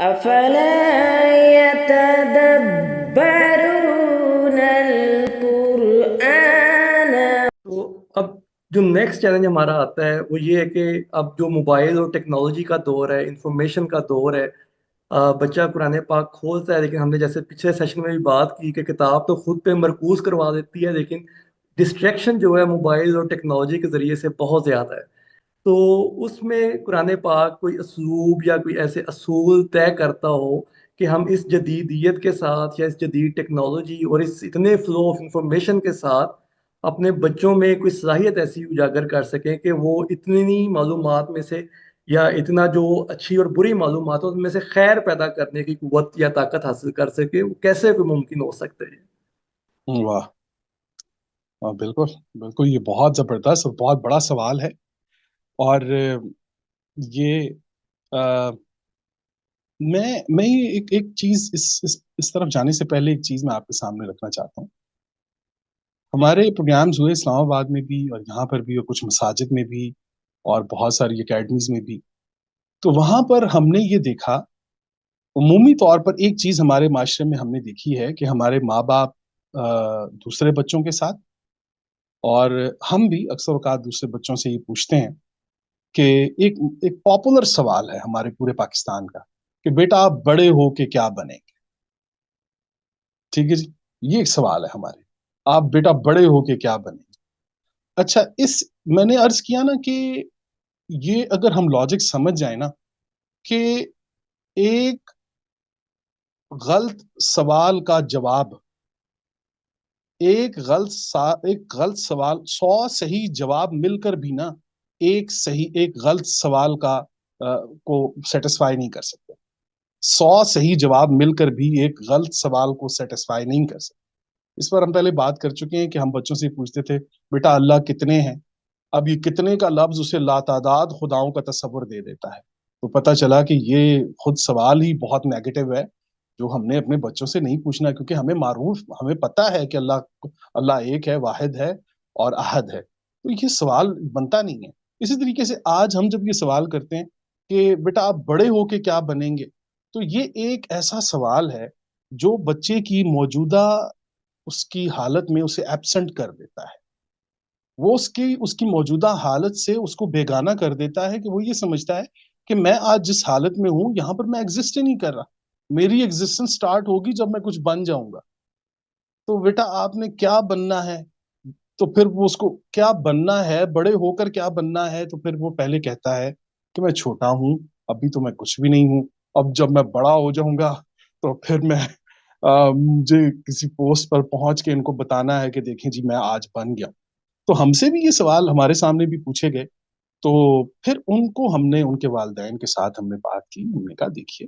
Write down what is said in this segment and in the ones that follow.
افلا يتدبرون القرآن. تو اب جو نیکسٹ چیلنج ہمارا آتا ہے وہ یہ ہے کہ اب جو موبائل اور ٹیکنالوجی کا دور ہے، انفارمیشن کا دور ہے، بچہ قرآن پاک کھولتا ہے لیکن ہم نے جیسے پچھلے سیشن میں بھی بات کی کہ کتاب تو خود پہ مرکوز کروا دیتی ہے، لیکن ڈسٹریکشن جو ہے موبائل اور ٹیکنالوجی کے ذریعے سے بہت زیادہ ہے۔ تو اس میں قرآن پاک کوئی اسلوب یا کوئی ایسے اصول طے کرتا ہو کہ ہم اس جدیدیت کے ساتھ یا اس جدید ٹیکنالوجی اور اس اتنے فلو آف انفارمیشن کے ساتھ اپنے بچوں میں کوئی صلاحیت ایسی اجاگر کر سکیں کہ وہ اتنی معلومات میں سے یا اتنا جو اچھی اور بری معلومات ہو ان میں سے خیر پیدا کرنے کی قوت یا طاقت حاصل کر سکے، وہ کیسے کوئی ممکن ہو سکتا ہے؟ واہ، بالکل بالکل، یہ بہت زبردست اور بہت بڑا سوال ہے۔ اور یہ آ، میں یہ ایک چیز اس طرف جانے سے پہلے ایک چیز میں آپ کے سامنے رکھنا چاہتا ہوں۔ ہمارے پروگرامز ہوئے اسلام آباد میں بھی اور یہاں پر بھی اور کچھ مساجد میں بھی اور بہت ساری اکیڈمیز میں بھی، تو وہاں پر ہم نے یہ دیکھا عمومی طور پر ایک چیز ہمارے معاشرے میں ہم نے دیکھی ہے کہ ہمارے ماں باپ دوسرے بچوں کے ساتھ، اور ہم بھی اکثر اوقات دوسرے بچوں سے یہ پوچھتے ہیں کہ ایک پاپولر سوال ہے ہمارے پورے پاکستان کا کہ بیٹا آپ بڑے ہو کے کیا بنیں گے؟ ٹھیک ہے جی، یہ ایک سوال ہے ہمارے، آپ بیٹا بڑے ہو کے کیا بنیں گے؟ اچھا، میں نے عرض کیا نا کہ یہ اگر ہم لاجک سمجھ جائیں نا کہ ایک غلط سوال کا جواب، ایک غلط سوال 100 صحیح جواب مل کر بھی نا ایک غلط سوال کو سیٹسفائی نہیں کر سکتے۔ 100 صحیح جواب مل کر بھی ایک غلط سوال کو سیٹسفائی نہیں کر سکتے۔ اس پر ہم پہلے بات کر چکے ہیں کہ ہم بچوں سے پوچھتے تھے بیٹا اللہ کتنے ہیں؟ اب یہ کتنے کا لفظ اسے لاتعداد خداؤں کا تصور دے دیتا ہے، تو پتہ چلا کہ یہ خود سوال ہی بہت نیگیٹو ہے، جو ہم نے اپنے بچوں سے نہیں پوچھنا، کیونکہ ہمیں پتہ ہے کہ اللہ ایک ہے، واحد ہے اور احد ہے، تو یہ سوال بنتا نہیں ہے۔ اسی طریقے سے آج ہم جب یہ سوال کرتے ہیں کہ بیٹا آپ بڑے ہو کے کیا بنیں گے، تو یہ ایک ایسا سوال ہے جو بچے کی موجودہ اس کی حالت میں اسے ایبسنٹ کر دیتا ہے، وہ اس کی موجودہ حالت سے اس کو بیگانہ کر دیتا ہے، کہ وہ یہ سمجھتا ہے کہ میں آج جس حالت میں ہوں یہاں پر میں ایگزسٹ ہی نہیں کر رہا، میری ایگزسٹنس سٹارٹ ہوگی جب میں کچھ بن جاؤں گا۔ تو بیٹا آپ نے کیا بننا ہے؟ تو پھر وہ اس کو کیا بننا ہے، بڑے ہو کر کیا بننا ہے، تو پھر وہ پہلے کہتا ہے کہ میں چھوٹا ہوں، ابھی تو میں کچھ بھی نہیں ہوں، اب جب میں بڑا ہو جاؤں گا تو پھر مجھے کسی پوسٹ پر پہنچ کے ان کو بتانا ہے کہ دیکھیں جی میں آج بن گیا۔ تو ہم سے بھی یہ سوال ہمارے سامنے بھی پوچھے گئے، تو پھر ان کو ہم نے ان کے والدین کے ساتھ ہم نے بات کی، ہم نے کہا دیکھیے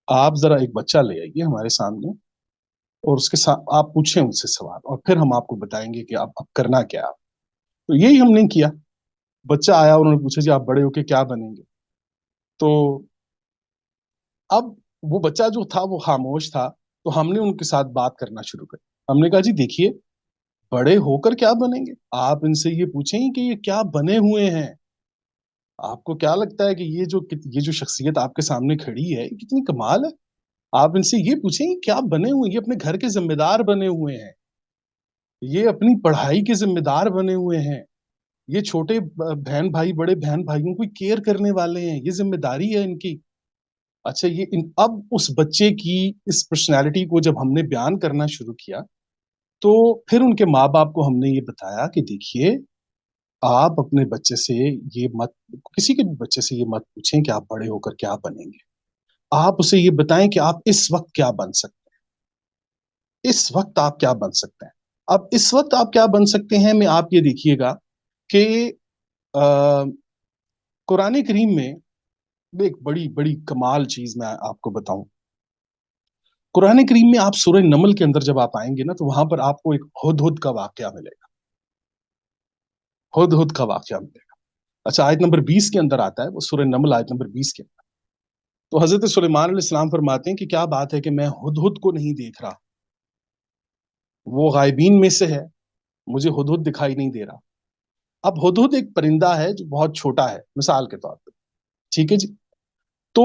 آپ ذرا ایک بچہ لے آئیے ہمارے سامنے اور اس کے ساتھ آپ پوچھیں ان سے سوال، اور پھر ہم آپ کو بتائیں گے کہ اب کرنا کیا آپ۔ تو یہی ہم نے کیا، بچہ آیا اور انہوں نے پوچھا جی آپ بڑے ہو کے کیا بنیں گے؟ تو اب وہ بچہ جو تھا وہ خاموش تھا، تو ہم نے ان کے ساتھ بات کرنا شروع کر، ہم نے کہا جی دیکھیے بڑے ہو کر کیا بنیں گے، آپ ان سے یہ پوچھیں کہ یہ کیا بنے ہوئے ہیں، آپ کو کیا لگتا ہے کہ یہ جو شخصیت آپ کے سامنے کھڑی ہے یہ کتنی کمال ہے؟ آپ ان سے یہ پوچھیں کہ کیا بنے ہوئے، یہ اپنے گھر کے ذمہ دار بنے ہوئے ہیں، یہ اپنی پڑھائی کے ذمہ دار بنے ہوئے ہیں، یہ چھوٹے بہن بھائی بڑے بہن بھائیوں کو کیئر کرنے والے ہیں، یہ ذمہ داری ہے ان کی۔ اچھا اب اس بچے کی اس پرسنالٹی کو جب ہم نے بیان کرنا شروع کیا تو پھر ان کے ماں باپ کو ہم نے یہ بتایا کہ دیکھیے آپ اپنے بچے سے یہ مت، کسی کے بھی بچے سے یہ مت پوچھیں کہ آپ بڑے ہو کر کیا بنیں گے، آپ اسے یہ بتائیں کہ آپ اس وقت کیا بن سکتے ہیں، اس وقت آپ کیا بن سکتے ہیں۔ اب اس وقت آپ کیا بن سکتے ہیں میں آپ یہ دیکھیے گا کہ قرآن کریم میں ایک بڑی بڑی کمال چیز میں آپ کو بتاؤں، قرآن کریم میں آپ سورہ نمل کے اندر جب آپ آئیں گے نا تو وہاں پر آپ کو ایک ہدہد کا واقعہ ملے گا، ہدہد کا واقعہ ملے گا۔ اچھا آیت نمبر 20 کے اندر آتا ہے، وہ سورہ نمل آیت نمبر 20 کے اندر، تو حضرت سلیمان علیہ السلام فرماتے ہیں کہ کیا بات ہے کہ میں ہدہد کو نہیں دیکھ رہا، وہ غائبین میں سے ہے، مجھے ہدہد دکھائی نہیں دے رہا۔ اب ہدہد ایک پرندہ ہے جو بہت چھوٹا ہے مثال کے طور پہ، ٹھیک ہے جی، تو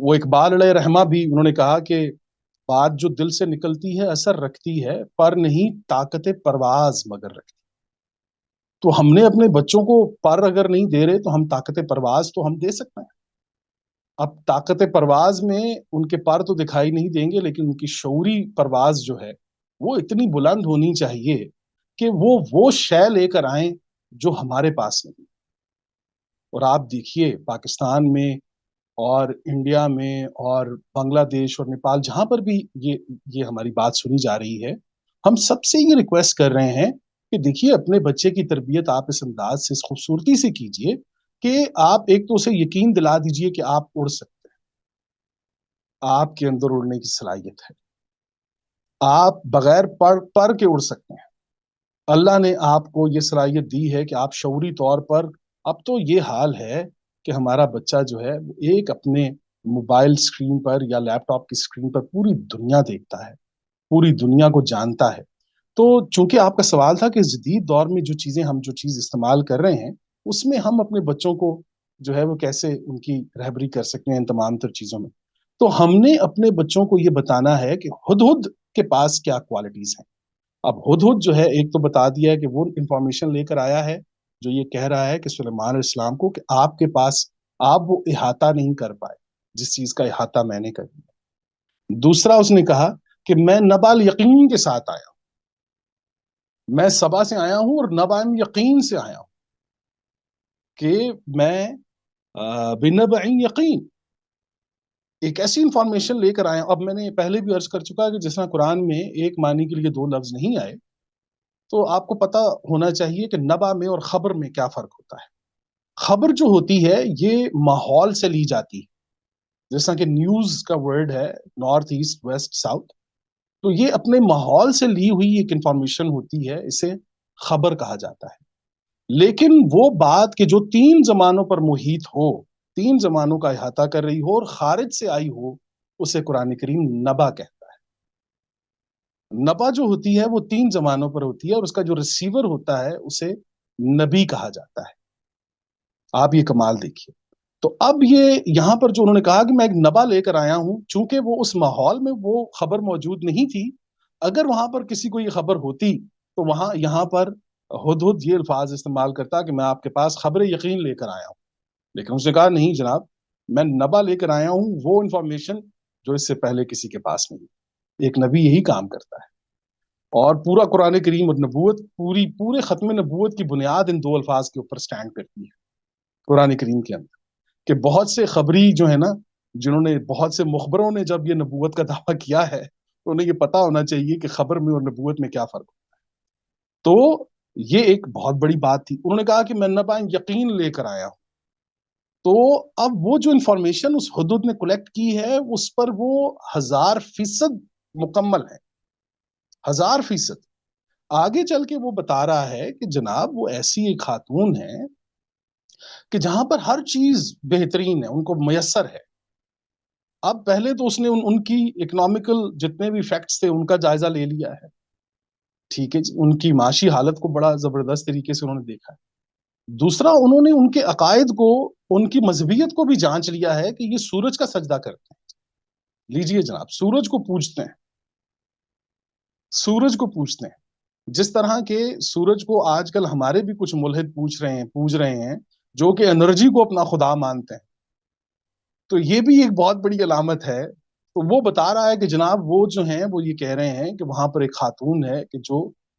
وہ اقبال علیہ رحمہ بھی انہوں نے کہا کہ بات جو دل سے نکلتی ہے اثر رکھتی ہے، پر نہیں طاقت پرواز مگر رکھتی۔ تو ہم نے اپنے بچوں کو پر اگر نہیں دے رہے تو ہم طاقت پرواز تو ہم دے سکتے ہیں۔ اب طاقت پرواز میں ان کے پر تو دکھائی نہیں دیں گے، لیکن ان کی شعوری پرواز جو ہے وہ اتنی بلند ہونی چاہیے کہ وہ شے لے کر آئیں جو ہمارے پاس نہیں۔ اور آپ دیکھیے پاکستان میں اور انڈیا میں اور بنگلہ دیش اور نیپال، جہاں پر بھی یہ ہماری بات سنی جا رہی ہے، ہم سب سے یہ ریکویسٹ کر رہے ہیں کہ دیکھیے اپنے بچے کی تربیت آپ اس انداز سے، اس خوبصورتی سے کیجئے کہ آپ ایک تو اسے یقین دلا دیجئے کہ آپ اڑ سکتے ہیں، آپ کے اندر اڑنے کی صلاحیت ہے، آپ بغیر پر کے اڑ سکتے ہیں۔ اللہ نے آپ کو یہ صلاحیت دی ہے کہ آپ شعوری طور پر، اب تو یہ حال ہے کہ ہمارا بچہ جو ہے ایک اپنے موبائل اسکرین پر یا لیپ ٹاپ کی اسکرین پر پوری دنیا دیکھتا ہے، پوری دنیا کو جانتا ہے۔ تو چونکہ آپ کا سوال تھا کہ جدید دور میں ہم جو چیز استعمال کر رہے ہیں اس میں ہم اپنے بچوں کو جو ہے وہ کیسے ان کی رہبری کر سکتے ہیں ان تمام تر چیزوں میں، تو ہم نے اپنے بچوں کو یہ بتانا ہے کہ ہدہد کے پاس کیا کوالٹیز ہیں۔ اب ہدہد جو ہے ایک تو بتا دیا ہے کہ وہ انفارمیشن لے کر آیا ہے جو یہ کہہ رہا ہے کہ سلیمان علیہ السلام کو کہ آپ کے پاس آپ وہ احاطہ نہیں کر پائے جس چیز کا احاطہ میں نے کر دیا۔ دوسرا اس نے کہا کہ میں نبال یقین کے ساتھ آیا ہوں، میں سبا سے آیا ہوں اور نبال یقین سے آیا ہوں کہ میں بنبع یقین ایک ایسی انفارمیشن لے کر آیا ہوں۔ اب میں نے پہلے بھی عرض کر چکا کہ جس طرح قرآن میں ایک معنی کے لیے دو لفظ نہیں آئے، تو آپ کو پتا ہونا چاہیے کہ نبا میں اور خبر میں کیا فرق ہوتا ہے۔ خبر جو ہوتی ہے یہ ماحول سے لی جاتی ہے، جیسا کہ نیوز کا ورڈ ہے نارتھ ایسٹ ویسٹ ساؤتھ، تو یہ اپنے ماحول سے لی ہوئی ایک انفارمیشن ہوتی ہے، اسے خبر کہا جاتا ہے۔ لیکن وہ بات کہ جو تین زمانوں پر محیط ہو، تین زمانوں کا احاطہ کر رہی ہو اور خارج سے آئی ہو، اسے قرآن کریم نبا کہتا ہے۔ نبا جو ہوتی ہے وہ تین زمانوں پر ہوتی ہے اور اس کا جو ریسیور ہوتا ہے اسے نبی کہا جاتا ہے۔ آپ یہ کمال دیکھیے۔ تو اب یہ یہاں پر جو انہوں نے کہا کہ میں ایک نبا لے کر آیا ہوں، چونکہ وہ اس ماحول میں وہ خبر موجود نہیں تھی، اگر وہاں پر کسی کو یہ خبر ہوتی تو یہاں پر ہدہد یہ الفاظ استعمال کرتا کہ میں آپ کے پاس خبر یقین لے کر آیا ہوں، لیکن اس نے کہا نہیں جناب، میں نبا لے کر آیا ہوں، وہ انفارمیشن جو اس سے پہلے کسی کے پاس نہیں۔ ایک نبی یہی کام کرتا ہے، اور پورا قرآن کریم اور نبوت پورے ختم نبوت کی بنیاد ان دو الفاظ کے اوپر سٹینڈ کرتی ہے قرآن کریم کے اندر، کہ بہت سے خبری جو ہے نا، جنہوں نے بہت سے مخبروں نے جب یہ نبوت کا دعویٰ کیا ہے تو انہیں یہ پتا ہونا چاہیے کہ خبر میں اور نبوت میں کیا فرق ہے۔ تو یہ ایک بہت بڑی بات تھی۔ انہوں نے کہا کہ میں نبا یقین لے کر آیا ہوں، تو اب وہ جو انفارمیشن اس حدود نے کلیکٹ کی ہے اس پر وہ 1000% مکمل ہے، 1000%۔ آگے چل کے وہ بتا رہا ہے کہ جناب وہ ایسی ایک خاتون ہے کہ جہاں پر ہر چیز بہترین ہے، ان کو میسر ہے۔ اب پہلے تو اس نے ان کی اکنامیکل جتنے بھی فیکٹس تھے ان کا جائزہ لے لیا ہے، ٹھیک ہے جی، ان کی معاشی حالت کو بڑا زبردست طریقے سے انہوں نے دیکھا ہے۔ دوسرا انہوں نے ان کے عقائد کو، ان کی مذہبیت کو بھی جانچ لیا ہے کہ یہ سورج کا سجدہ کرتے ہیں، لیجئے جناب، سورج کو پوجتے ہیں، سورج کو پوجتے ہیں، جس طرح کے سورج کو آج کل ہمارے بھی کچھ ملحد پوج رہے ہیں جو کہ انرجی کو اپنا خدا مانتے ہیں، تو یہ بھی ایک بہت بڑی علامت ہے۔ تو وہ بتا رہا ہے کہ جناب وہ جو ہیں وہ یہ کہہ رہے ہیں کہ وہاں پر ایک خاتون ہے کہ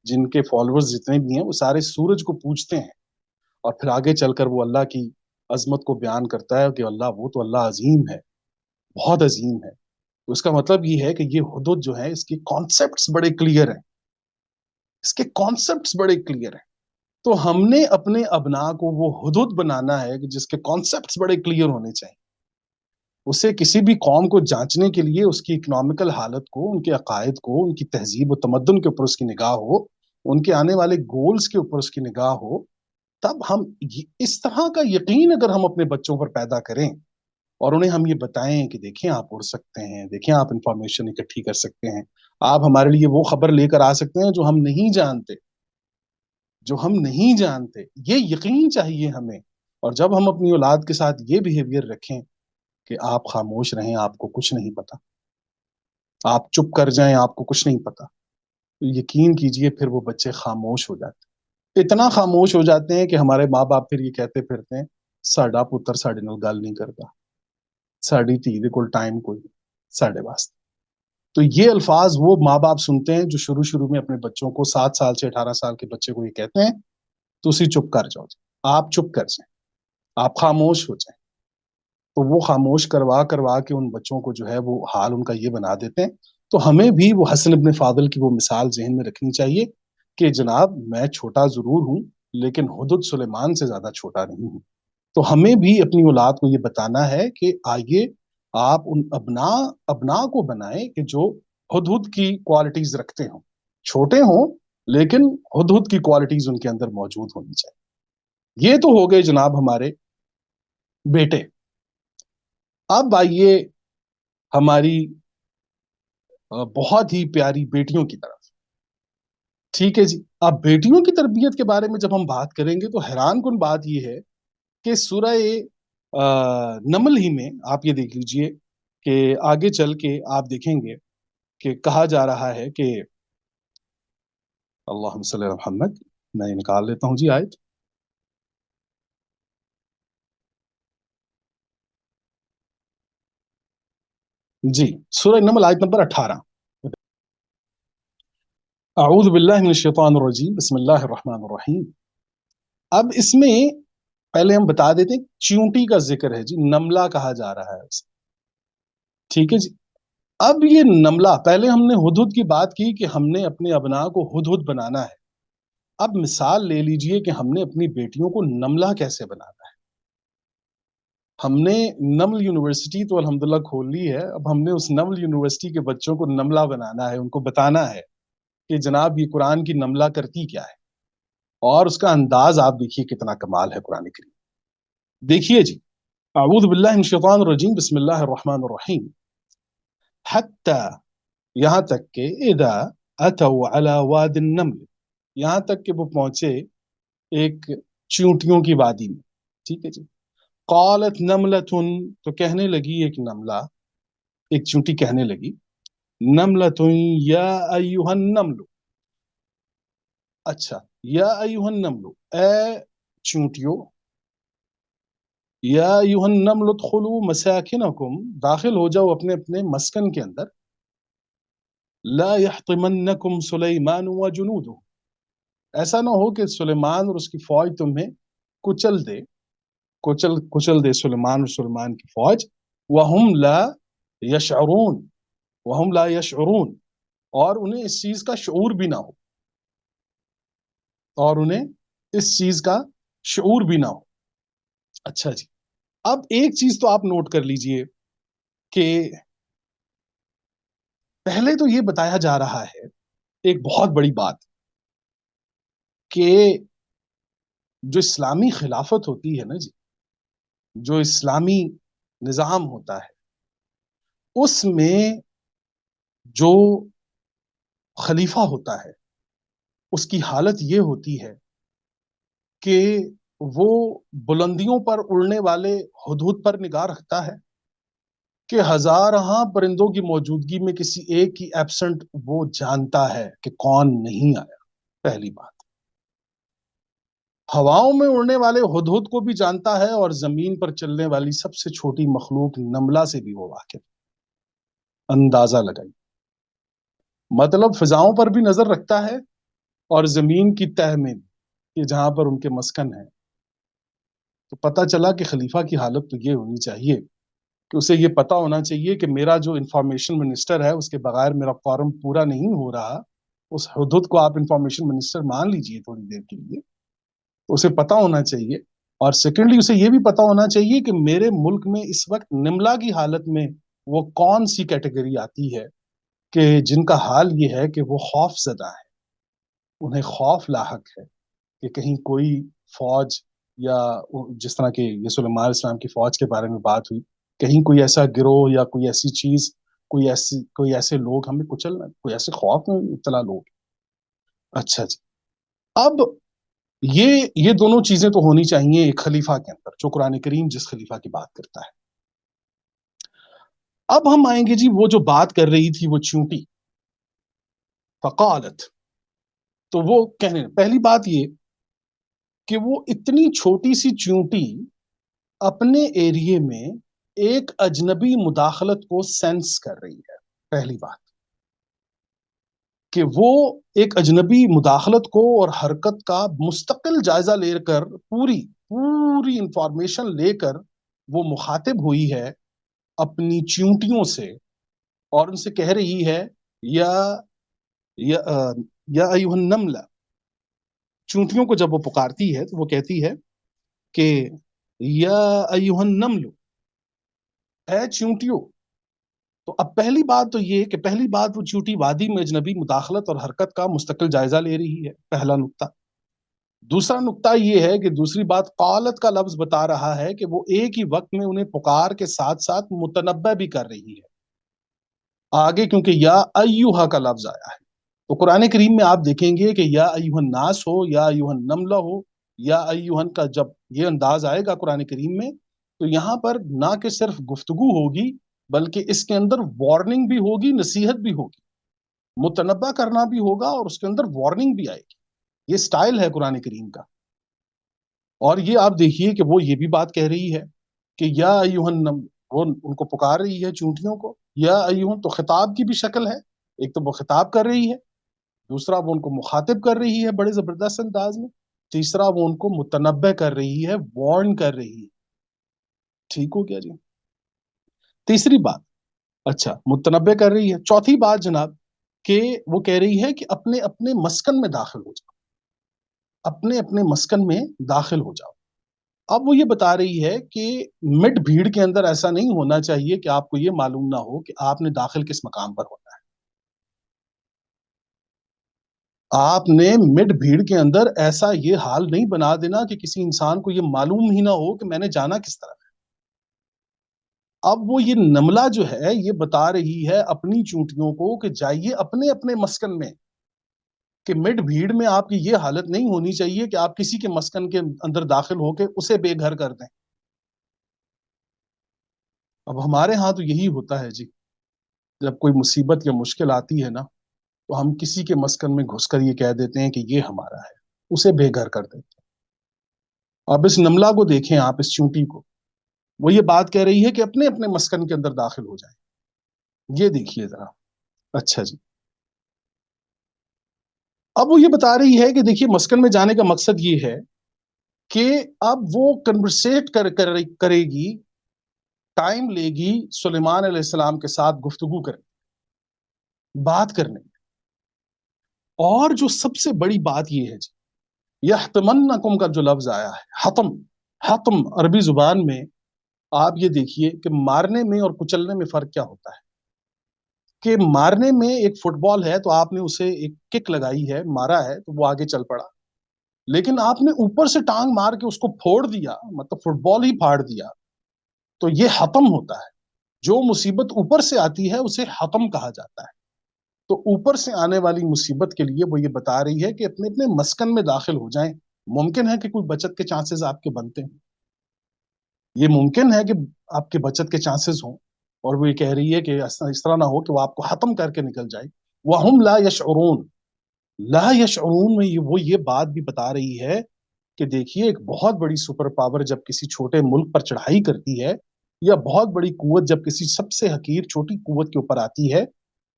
جن کے فالوورز جتنے بھی ہیں وہ سارے سورج کو پوجتے ہیں، اور پھر آگے چل کر وہ اللہ کی عظمت کو بیان کرتا ہے کہ وہ تو اللہ عظیم ہے، بہت عظیم ہے۔ تو اس کا مطلب یہ ہے کہ یہ حدود جو ہے اس کے کانسیپٹس بڑے کلیئر ہیں، اس کے کانسیپٹس بڑے کلیئر ہیں۔ تو ہم نے اپنے ابناء کو وہ حدود بنانا ہے کہ جس کے کانسیپٹس بڑے کلیئر ہونے چاہیے۔ اسے کسی بھی قوم کو جانچنے کے لیے اس کی اکنامیکل حالت کو، ان کے عقائد کو، ان کی تہذیب و تمدن کے اوپر اس کی نگاہ ہو، ان کے آنے والے گولز کے اوپر اس کی نگاہ ہو، تب ہم اس طرح کا یقین اگر ہم اپنے بچوں پر پیدا کریں اور انہیں ہم یہ بتائیں کہ دیکھیں آپ اڑ سکتے ہیں، دیکھیں آپ انفارمیشن اکٹھی کر سکتے ہیں، آپ ہمارے لیے وہ خبر لے کر آ سکتے ہیں جو ہم نہیں جانتے، جو ہم نہیں جانتے، یہ یقین چاہیے ہمیں۔ اور جب ہم اپنی اولاد کے ساتھ یہ بیہیویئر رکھیں کہ آپ خاموش رہیں، آپ کو کچھ نہیں پتا، آپ چپ کر جائیں، آپ کو کچھ نہیں پتا، تو یقین کیجئے پھر وہ بچے خاموش ہو جاتے ہیں، اتنا خاموش ہو جاتے ہیں کہ ہمارے ماں باپ پھر یہ کہتے پھرتے ہیں ساڈا پتر ساڈے نال گل نہیں کرتا، ساڈی دھی دے کول ٹائم کوئی نہیں ساڈے واسطے۔ تو یہ الفاظ وہ ماں باپ سنتے ہیں جو شروع شروع میں اپنے بچوں کو 7 سال سے 18 سال کے بچے کو یہ کہتے ہیں تو اسی چپ کر جاؤ، آپ چپ کر جائیں، آپ خاموش ہو جائیں۔ تو وہ خاموش کروا کروا کے ان بچوں کو جو ہے وہ حال ان کا یہ بنا دیتے ہیں۔ تو ہمیں بھی وہ حسن ابن فاضل کی وہ مثال ذہن میں رکھنی چاہیے کہ جناب میں چھوٹا ضرور ہوں لیکن حدود سلیمان سے زیادہ چھوٹا نہیں ہوں۔ تو ہمیں بھی اپنی اولاد کو یہ بتانا ہے کہ آئیے آپ ان ابنا کو بنائیں کہ جو حدود کی کوالٹیز رکھتے ہوں، چھوٹے ہوں لیکن حدود کی کوالٹیز ان کے اندر موجود ہونی چاہیے۔ یہ تو ہو گئے جناب ہمارے بیٹے۔ اب آئیے ہماری بہت ہی پیاری بیٹیوں کی طرف۔ ٹھیک ہے جی، اب بیٹیوں کی تربیت کے بارے میں جب ہم بات کریں گے تو حیران کن بات یہ ہے کہ سورہ نمل ہی میں آپ یہ دیکھ لیجئے کہ آگے چل کے آپ دیکھیں گے کہ کہا جا رہا ہے کہ اللہم صلی علی محمد، میں نکال لیتا ہوں جی آیت۔ جی، سورہ نمل آیت نمبر 18۔ اعوذ باللہ من الشیطان الرجیم، بسم اللہ الرحمن الرحیم۔ اب اس میں پہلے ہم بتا دیتے ہیں چیونٹی کا ذکر ہے جی، نملہ کہا جا رہا ہے اسے، ٹھیک ہے جی۔ اب یہ نملہ، پہلے ہم نے ہدہد کی بات کی کہ ہم نے اپنے ابناء کو ہدہد بنانا ہے، اب مثال لے لیجئے کہ ہم نے اپنی بیٹیوں کو نملہ کیسے بنانا ہے۔ ہم نے نمل یونیورسٹی تو الحمدللہ کھول لی ہے، اب ہم نے اس نمل یونیورسٹی کے بچوں کو نملہ بنانا ہے، ان کو بتانا ہے کہ جناب یہ قرآن کی نملہ کرتی کیا ہے، اور اس کا انداز آپ دیکھیے کتنا کمال ہے قرآن کریم۔ دیکھیے جی، اعوذ باللہ من الشیطان الرجیم، بسم اللہ الرحمن الرحیم۔ حتی، یہاں تک کہ اذا اتوا علی واد النمل، یہاں تک کہ وہ پہنچے ایک چیونٹیوں کی وادی میں، ٹھیک ہے جی۔ قالت نملۃ، تو کہنے لگی ایک نملہ، ایک چیونٹی کہنے لگی، نملۃ یا ایھا النمل، اچھا، یا ایھا النمل، اے چیونٹیوں، یا ایھا النمل ادخلوا مساکنکم، داخل ہو جاؤ اپنے اپنے مسکن کے اندر، لا یحطمنکم سلیمان وجنودہ، ایسا نہ ہو کہ سلیمان اور اس کی فوج تمہیں کچل دے، کچل دے سلیمان اور سلیمان کی فوج، وہم لا یشعرون، وہم لا یشعرون، اور انہیں اس چیز کا شعور بھی نہ ہو، اور انہیں اس چیز کا شعور بھی نہ ہو۔ اچھا جی، اب ایک چیز تو آپ نوٹ کر لیجئے کہ پہلے تو یہ بتایا جا رہا ہے ایک بہت بڑی بات کہ جو اسلامی خلافت ہوتی ہے نا جی، جو اسلامی نظام ہوتا ہے، اس میں جو خلیفہ ہوتا ہے اس کی حالت یہ ہوتی ہے کہ وہ بلندیوں پر اڑنے والے ہدہد پر نگاہ رکھتا ہے کہ ہزارہا پرندوں کی موجودگی میں کسی ایک کی ایبسنٹ وہ جانتا ہے کہ کون نہیں آیا، پہلی بات۔ ہواؤں میں اڑنے والے ہدہد کو بھی جانتا ہے اور زمین پر چلنے والی سب سے چھوٹی مخلوق نملہ سے بھی وہ واقف، اندازہ لگائی، مطلب فضاؤں پر بھی نظر رکھتا ہے اور زمین کی تہ میں بھی، کہ جہاں پر ان کے مسکن ہیں۔ تو پتہ چلا کہ خلیفہ کی حالت تو یہ ہونی چاہیے کہ اسے یہ پتا ہونا چاہیے کہ میرا جو انفارمیشن منسٹر ہے اس کے بغیر میرا فارم پورا نہیں ہو رہا، اس حدود کو آپ انفارمیشن منسٹر مان لیجئے تھوڑی دیر کے لیے، اسے پتا ہونا چاہیے۔ اور سیکنڈلی اسے یہ بھی پتا ہونا چاہیے کہ میرے ملک میں اس وقت نملہ کی حالت میں وہ کون سی کیٹیگری آتی ہے کہ جن کا حال یہ ہے کہ وہ خوف زدہ ہے، انہیں خوف لاحق ہے کہ کہیں کوئی فوج، یا جس طرح کہ یہ سلیمان علیہ السلام کی فوج کے بارے میں بات ہوئی، کہیں کوئی ایسا گروہ یا کوئی ایسی چیز، کوئی ایسے لوگ ہمیں کچل نہ، کوئی ایسے خوف میں مبتلا لوگ۔ اچھا جی، اب یہ دونوں چیزیں تو ہونی چاہیے ایک خلیفہ کے اندر، جو قرآن کریم جس خلیفہ کی بات کرتا ہے۔ اب ہم آئیں گے جی وہ جو بات کر رہی تھی وہ چونٹی، فقالت، تو وہ کہنے پہلی بات یہ کہ وہ اتنی چھوٹی سی چونٹی اپنے ایریے میں ایک اجنبی مداخلت کو سینس کر رہی ہے. پہلی بات کہ وہ ایک اجنبی مداخلت کو اور حرکت کا مستقل جائزہ لے کر پوری پوری انفارمیشن لے کر وہ مخاطب ہوئی ہے اپنی چونٹیوں سے، اور ان سے کہہ رہی ہے یا یا یا ایھا النملہ. چونٹیوں کو جب وہ پکارتی ہے تو وہ کہتی ہے کہ یا ایھا النمل، اے چونٹیوں. تو اب پہلی بات تو یہ کہ پہلی بات وہ چونٹی وادی میں اجنبی مداخلت اور حرکت کا مستقل جائزہ لے رہی ہے، پہلا نقطہ. دوسرا نقطہ یہ ہے کہ دوسری بات قالت کا لفظ بتا رہا ہے کہ وہ ایک ہی وقت میں انہیں پکار کے ساتھ ساتھ متنبع بھی کر رہی ہے آگے، کیونکہ یا ایھا کا لفظ آیا ہے. تو قرآن کریم میں آپ دیکھیں گے کہ یا ایھا الناس ہو یا ایھا النملہ ہو یا ایھا کا جب یہ انداز آئے گا قرآن کریم میں، تو یہاں پر نہ کہ صرف گفتگو ہوگی بلکہ اس کے اندر وارننگ بھی ہوگی، نصیحت بھی ہوگی، متنبع کرنا بھی ہوگا اور اس کے اندر وارننگ بھی آئے گی. یہ سٹائل ہے قرآن کریم کا. اور یہ آپ دیکھیے کہ وہ یہ بھی بات کہہ رہی ہے کہ یا ایھا النمل، وہ ان کو پکار رہی ہے چونٹیوں کو یا ایھا، تو خطاب کی بھی شکل ہے. ایک تو وہ خطاب کر رہی ہے، دوسرا وہ ان کو مخاطب کر رہی ہے بڑے زبردست انداز میں، تیسرا وہ ان کو متنبع کر رہی ہے، وارن کر رہی ہے. ٹھیک ہو گیا جی. تیسری بات، اچھا متنبع کر رہی ہے. چوتھی بات جناب کہ وہ کہہ رہی ہے کہ اپنے اپنے مسکن میں داخل ہو جاؤ، اپنے اپنے مسکن میں داخل ہو جاؤ. اب وہ یہ بتا رہی ہے کہ مڈ بھیڑ کے اندر ایسا نہیں ہونا چاہیے کہ آپ کو یہ معلوم نہ ہو کہ آپ نے داخل کس مقام پر ہونا ہے. آپ نے مڈ بھیڑ کے اندر ایسا یہ حال نہیں بنا دینا کہ کسی انسان کو یہ معلوم ہی نہ ہو کہ میں نے جانا کس طرف ہے. اب وہ یہ نملہ جو ہے یہ بتا رہی ہے اپنی چونٹیوں کو کہ جائیے اپنے اپنے مسکن میں، کہ مڈ بھیڑ میں آپ کی یہ حالت نہیں ہونی چاہیے کہ آپ کسی کے مسکن کے اندر داخل ہو کے اسے بے گھر کر دیں. اب ہمارے ہاں تو یہی ہوتا ہے جی، جب کوئی مصیبت یا مشکل آتی ہے نا تو ہم کسی کے مسکن میں گھس کر یہ کہہ دیتے ہیں کہ یہ ہمارا ہے، اسے بے گھر کر دیتے ہیں. اب اس نملہ کو دیکھیں آپ، اس چونٹی کو، وہ یہ بات کہہ رہی ہے کہ اپنے اپنے مسکن کے اندر داخل ہو جائیں. یہ دیکھیے ذرا. اچھا جی، اب وہ یہ بتا رہی ہے کہ دیکھیے مسکن میں جانے کا مقصد یہ ہے کہ اب وہ کنورسیٹ کرے گی، ٹائم لے گی سلیمان علیہ السلام کے ساتھ گفتگو کرنے، بات کرنے. اور جو سب سے بڑی بات یہ ہے جی، یحتمنکم کا جو لفظ آیا ہے، حتم، حتم عربی زبان میں آپ یہ دیکھیے کہ مارنے میں اور کچلنے میں فرق کیا ہوتا ہے. کہ مارنے میں ایک فٹ بال ہے تو آپ نے اسے ایک کک لگائی ہے، مارا ہے تو وہ آگے چل پڑا، لیکن آپ نے اوپر سے ٹانگ مار کے اس کو پھوڑ دیا، مطلب فٹ بال ہی پھاڑ دیا، تو یہ حتم ہوتا ہے. جو مصیبت اوپر سے آتی ہے اسے حتم کہا جاتا ہے. تو اوپر سے آنے والی مصیبت کے لیے وہ یہ بتا رہی ہے کہ اپنے اپنے مسکن میں داخل ہو جائیں. ممکن ہے کہ کوئی بچت کے چانسز آپ کے بنتے ہیں، یہ ممکن ہے کہ آپ کے بچت کے چانسز ہوں، اور وہ یہ کہہ رہی ہے کہ اس طرح نہ ہو کہ وہ آپ کو ختم کر کے نکل جائے. وَهُمْ لَا يَشْعُرُونَ، لا یشعرون میں وہ یہ بات بھی بتا رہی ہے کہ دیکھیے ایک بہت بڑی سپر پاور جب کسی چھوٹے ملک پر چڑھائی کرتی ہے، یا بہت بڑی قوت جب کسی سب سے حقیر چھوٹی قوت کے اوپر آتی ہے،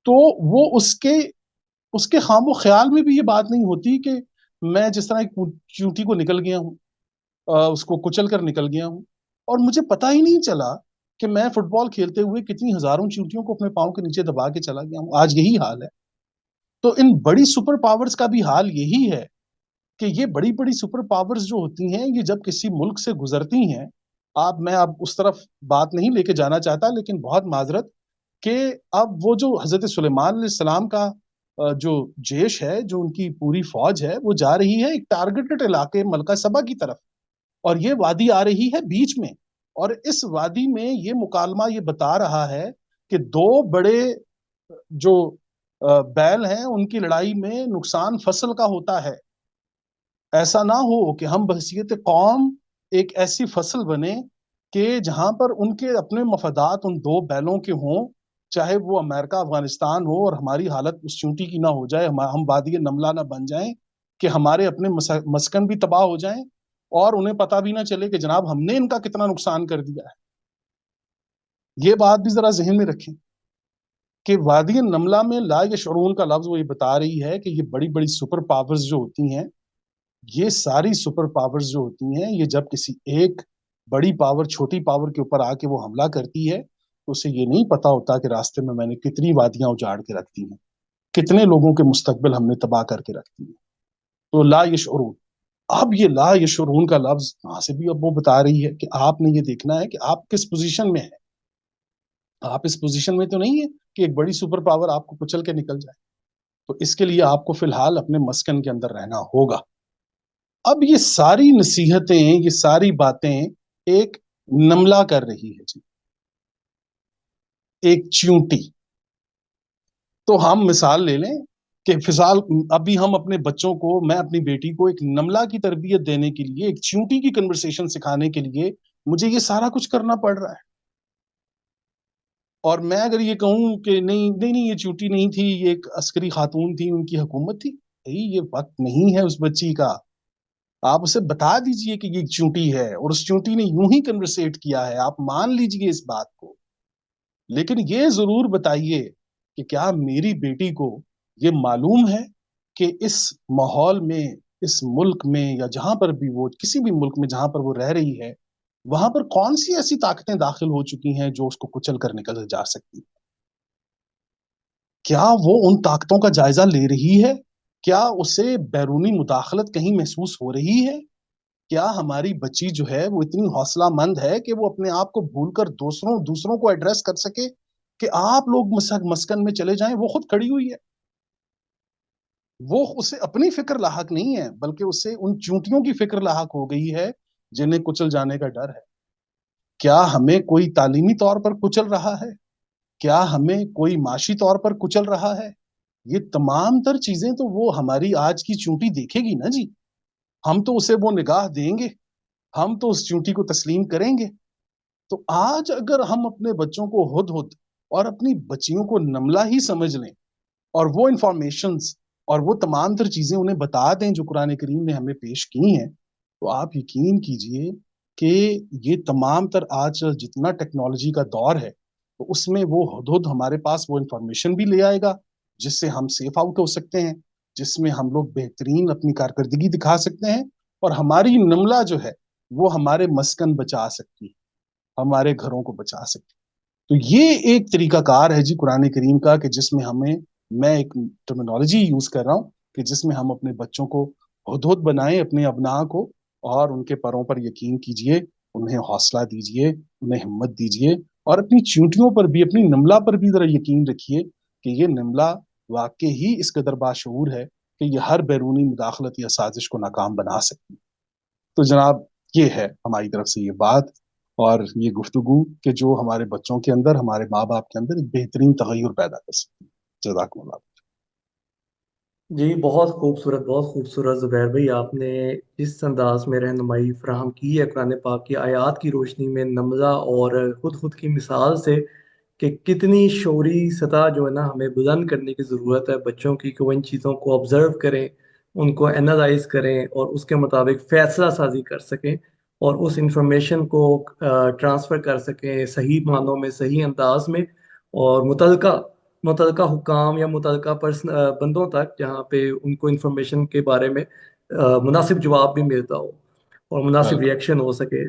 تو وہ اس کے خام و خیال میں بھی یہ بات نہیں ہوتی کہ میں جس طرح ایک چونٹی کو نکل گیا ہوں، اس کو کچل کر نکل گیا ہوں، اور مجھے پتا ہی نہیں چلا کہ میں فٹ بال کھیلتے ہوئے کتنی ہزاروں چونٹیوں کو اپنے پاؤں کے نیچے دبا کے چلا گیا ہوں. آج یہی حال ہے. تو ان بڑی سپر پاورز کا بھی حال یہی ہے کہ یہ بڑی بڑی سپر پاورز جو ہوتی ہیں یہ جب کسی ملک سے گزرتی ہیں، میں اب اس طرف بات نہیں لے کے جانا چاہتا، لیکن بہت معذرت کہ اب وہ جو حضرت سلیمان علیہ السلام کا جو جیش ہے، جو ان کی پوری فوج ہے، وہ جا رہی ہے ایک ٹارگٹڈ علاقے ملکہ سبا کی طرف، اور یہ وادی آ رہی ہے بیچ میں، اور اس وادی میں یہ مکالمہ یہ بتا رہا ہے کہ دو بڑے جو بیل ہیں ان کی لڑائی میں نقصان فصل کا ہوتا ہے. ایسا نہ ہو کہ ہم بحثیت قوم ایک ایسی فصل بنے کہ جہاں پر ان کے اپنے مفادات ان دو بیلوں کے ہوں، چاہے وہ امریکہ افغانستان ہو، اور ہماری حالت اس چونٹی کی نہ ہو جائے، ہم وادی نملہ نہ بن جائیں کہ ہمارے اپنے مسکن بھی تباہ ہو جائیں اور انہیں پتہ بھی نہ چلے کہ جناب ہم نے ان کا کتنا نقصان کر دیا ہے۔ یہ بات بھی ذرا ذہن میں رکھیں کہ وادی نملہ میں لا یشعرون کا لفظ وہ یہ بتا رہی ہے کہ یہ بڑی بڑی سپر پاورز جو ہوتی ہیں، یہ ساری سپر پاورز جو ہوتی ہیں، یہ جب کسی ایک بڑی پاور چھوٹی پاور کے اوپر آ کے وہ حملہ کرتی ہے تو اسے یہ نہیں پتا ہوتا کہ راستے میں نے کتنی وادیاں اجاڑ کے رکھ دی ہیں، کتنے لوگوں کے مستقبل ہم نے تباہ کر کے رکھ دی ہیں۔ تو لا یشعرون، اب یہ لا یشعرون کا لفظ یہاں سے بھی اب وہ بتا رہی ہے کہ آپ نے یہ دیکھنا ہے کہ آپ کس پوزیشن میں ہیں۔ آپ اس پوزیشن میں تو نہیں ہے کہ ایک بڑی سپر پاور آپ کو کچل کے نکل جائے، تو اس کے لیے آپ کو فی الحال اپنے مسکن کے اندر رہنا ہوگا۔ اب یہ ساری نصیحتیں، یہ ساری باتیں ایک نملہ کر رہی ہے جی، ایک چیونٹی۔ تو ہم مثال لے لیں کہ فضال ابھی ہم اپنے بچوں کو، میں اپنی بیٹی کو ایک نملہ کی تربیت دینے کے لیے، ایک چیونٹی کی کنورسیشن سکھانے کے لیے مجھے یہ سارا کچھ کرنا پڑ رہا ہے۔ اور میں اگر یہ کہوں کہ نہیں نہیں نہیں، یہ چیونٹی نہیں تھی، یہ ایک عسکری خاتون تھی، ان کی حکومت تھی، یہ وقت نہیں ہے اس بچی کا۔ آپ اسے بتا دیجئے کہ یہ چونٹی ہے اور اس چونٹی نے یوں ہی کنورسیٹ کیا ہے، آپ مان لیجئے اس بات کو، لیکن یہ ضرور بتائیے کہ کیا میری بیٹی کو یہ معلوم ہے کہ اس ماحول میں، اس ملک میں، یا جہاں پر بھی وہ، کسی بھی ملک میں جہاں پر وہ رہ رہی ہے، وہاں پر کون سی ایسی طاقتیں داخل ہو چکی ہیں جو اس کو کچل کر نکل جا سکتی؟ کیا وہ ان طاقتوں کا جائزہ لے رہی ہے؟ کیا اسے بیرونی مداخلت کہیں محسوس ہو رہی ہے؟ کیا ہماری بچی جو ہے وہ اتنی حوصلہ مند ہے کہ وہ اپنے آپ کو بھول کر دوسروں کو ایڈریس کر سکے کہ آپ لوگ مسکن میں چلے جائیں؟ وہ خود کھڑی ہوئی ہے، وہ اسے اپنی فکر لاحق نہیں ہے، بلکہ اسے ان چونٹیوں کی فکر لاحق ہو گئی ہے جنہیں کچل جانے کا ڈر ہے۔ کیا ہمیں کوئی تعلیمی طور پر کچل رہا ہے؟ کیا ہمیں کوئی معاشی طور پر کچل رہا ہے؟ یہ تمام تر چیزیں تو وہ ہماری آج کی چونٹی دیکھے گی نا جی۔ ہم تو اسے وہ نگاہ دیں گے، ہم تو اس چونٹی کو تسلیم کریں گے۔ تو آج اگر ہم اپنے بچوں کو ہد ہد اور اپنی بچیوں کو نملہ ہی سمجھ لیں، اور وہ انفارمیشنز اور وہ تمام تر چیزیں انہیں بتا دیں جو قرآن کریم نے ہمیں پیش کی ہیں، تو آپ یقین کیجئے کہ یہ تمام تر آج جتنا ٹیکنالوجی کا دور ہے، تو اس میں وہ ہد ہد ہمارے پاس وہ انفارمیشن بھی لے آئے گا جس سے ہم سیف آؤٹ ہو سکتے ہیں، جس میں ہم لوگ بہترین اپنی کارکردگی دکھا سکتے ہیں، اور ہماری نملہ جو ہے وہ ہمارے مسکن بچا سکتی ہے، ہمارے گھروں کو بچا سکتی ہے۔ تو یہ ایک طریقہ کار ہے جی قرآن کریم کا، کہ جس میں ہمیں، میں ایک ٹرمینالوجی یوز کر رہا ہوں کہ جس میں ہم اپنے بچوں کو ہدہد بنائیں، اپنے ابناء کو، اور ان کے پروں پر یقین کیجئے، انہیں حوصلہ دیجئے، انہیں ہمت دیجئے، اور اپنی چیونٹیوں پر بھی، اپنی نملہ پر بھی ذرا یقین رکھیے کہ یہ نملہ واقع ہی اس قدر باشعور ہے کہ یہ ہر بیرونی مداخلت یا سازش کو ناکام بنا سکتی۔ تو جناب یہ ہے ہماری طرف سے یہ بات اور یہ گفتگو کہ جو ہمارے بچوں کے اندر، ہمارے ماں باپ کے اندر ایک بہترین تغیر پیدا کر سکتی ہے۔ جزاکم اللہ۔ جی بہت خوبصورت زبیر بھائی، آپ نے اس انداز میں رہنمائی فراہم کی ہے قرآن پاک کی آیات کی روشنی میں نملہ اور خود کی مثال سے، کہ کتنی شعوری سطح جو ہے نا ہمیں بلند کرنے کی ضرورت ہے بچوں کی، کہ وہ ان چیزوں کو آبزرو کریں، ان کو انالائز کریں اور اس کے مطابق فیصلہ سازی کر سکیں، اور اس انفارمیشن کو ٹرانسفر کر سکیں صحیح معنوں میں، صحیح انداز میں، اور متعلقہ حکام یا متعلقہ بندوں تک جہاں پہ ان کو انفارمیشن کے بارے میں مناسب جواب بھی ملتا ہو اور مناسب ویلکم۔ ریئیکشن ہو سکے۔